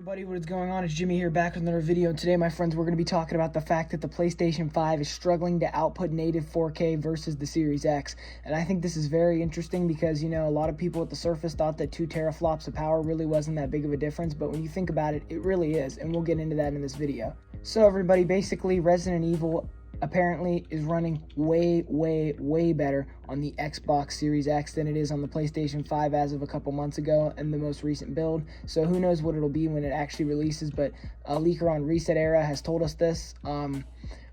Everybody, what is going on? It's Jimmy here, back with another video. Today, my friends, we're going to be talking about the fact that the PlayStation 5 is struggling to output native 4K versus the Series X. And I think this is very interesting because, you know, a lot of people at the surface thought that 2 teraflops of power really wasn't that big of a difference, but when you think about it, it really is, and we'll get into that in this video. So everybody, basically, Resident Evil apparently is running way better on the Xbox Series X than it is on the PlayStation 5 as of a couple months ago and the most recent build. So who knows what it'll be when it actually releases, but a leaker on Reset Era has told us this.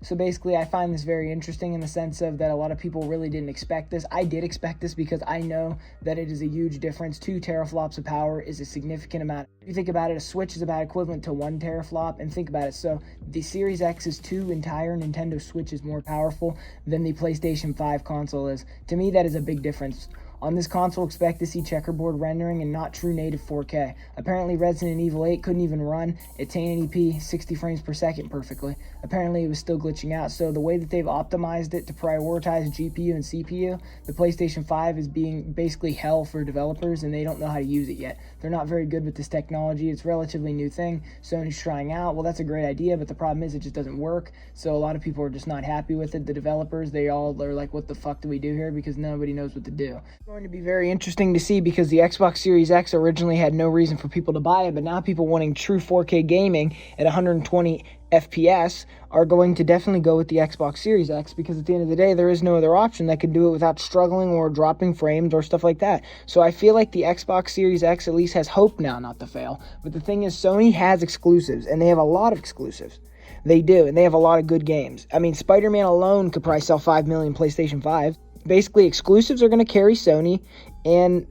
So basically, I find this very interesting in the sense of that a lot of people really didn't expect this. I did expect this because I know that it is a huge difference. 2 teraflops of power is a significant amount. If you think about it, a Switch is about equivalent to 1 teraflop, and think about it. So the Series X's 2 entire Nintendo Switch is more powerful than the PlayStation 5 console is. To me, that is a big difference. On this console, expect to see checkerboard rendering and not true native 4K. Apparently, Resident Evil 8 couldn't even run at 1080p 60 frames per second perfectly. Apparently, it was still glitching out. So the way that they've optimized it to prioritize GPU and CPU, the PlayStation 5 is being basically hell for developers, and they don't know how to use it yet. They're not very good with this technology. It's a relatively new thing. Sony's trying out. Well, that's a great idea, but the problem is it just doesn't work. So a lot of people are just not happy with it. The developers, they all are like, what the fuck do we do here? Because nobody knows what to do. It's going to be very interesting to see because the Xbox Series X originally had no reason for people to buy it, but now people wanting true 4K gaming at 120 FPS are going to definitely go with the Xbox Series X because at the end of the day, there is no other option that can do it without struggling or dropping frames or stuff like that. So I feel like the Xbox Series X at least has hope now not to fail. But the thing is, Sony has exclusives, and they have a lot of exclusives. They do, and they have a lot of good games. I mean, Spider-Man alone could probably sell 5 million PlayStation 5. Basically, exclusives are going to carry Sony, and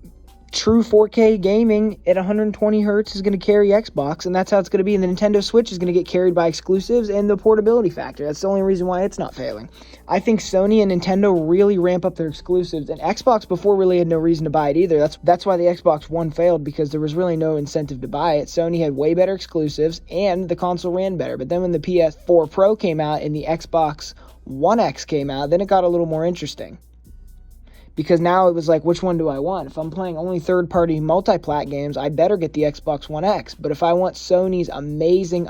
true 4K gaming at 120 hertz is going to carry Xbox, and that's how it's going to be. And the Nintendo Switch is going to get carried by exclusives and the portability factor. That's the only reason why it's not failing. I think Sony and Nintendo really ramp up their exclusives, and Xbox before really had no reason to buy it either. That's why the Xbox One failed, because there was really no incentive to buy it. Sony had way better exclusives, and the console ran better. But then when the PS4 Pro came out and the Xbox One X came out, then it got a little more interesting. Because now it was like, which one do I want? If I'm playing only third-party multi-plat games, I better get the Xbox One X. But if I want Sony's amazing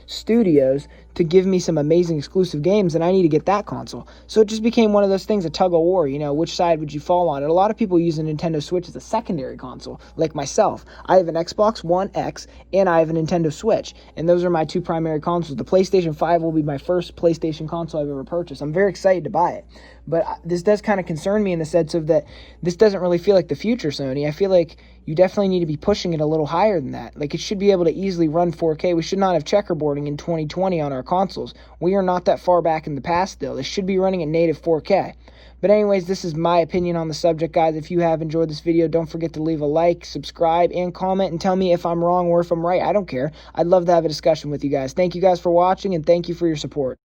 studios to give me some amazing exclusive games, then I need to get that console. So it just became one of those things, a tug-of-war, you know, which side would you fall on? And a lot of people use a Nintendo Switch as a secondary console, like myself. I have an Xbox One X, and I have a Nintendo Switch, and those are my 2 primary consoles. The PlayStation 5 will be my first PlayStation console I've ever purchased. I'm very excited to buy it. But this does kind of concern me in the sense of that this doesn't really feel like the future, Sony. I feel like you definitely need to be pushing it a little higher than that. Like, it should be able to easily run 4K. We should not have checkerboarding in 2020 on our consoles. We are not that far back in the past still. This should be running at native 4K. But anyways, this is my opinion on the subject, guys. If you have enjoyed this video, don't forget to leave a like, subscribe, and comment, and tell me if I'm wrong or if I'm right. I don't care. I'd love to have a discussion with you guys. Thank you guys for watching, and thank you for your support.